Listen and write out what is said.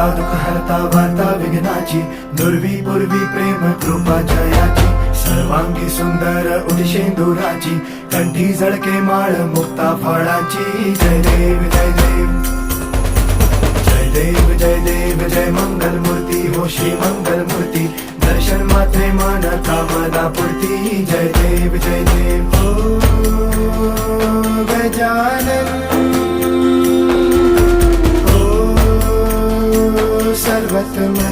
हरता दुःख हरता वार्ता विघ्नाची, दुर्वी पूर्वी प्रेम कृपा जयाची, सर्वांगी सुंदर उदिशेंदुराची, कंठी झळके माळ मुक्ता फळाची. जय देव जय देव जय देव जय देव जय मंगल मूर्ती हो श्री मंगल मूर्ती, दर्शन मात्रे मन कामना पूर्ती. जय देव जय देव हो गजानन हो सर्वतमन.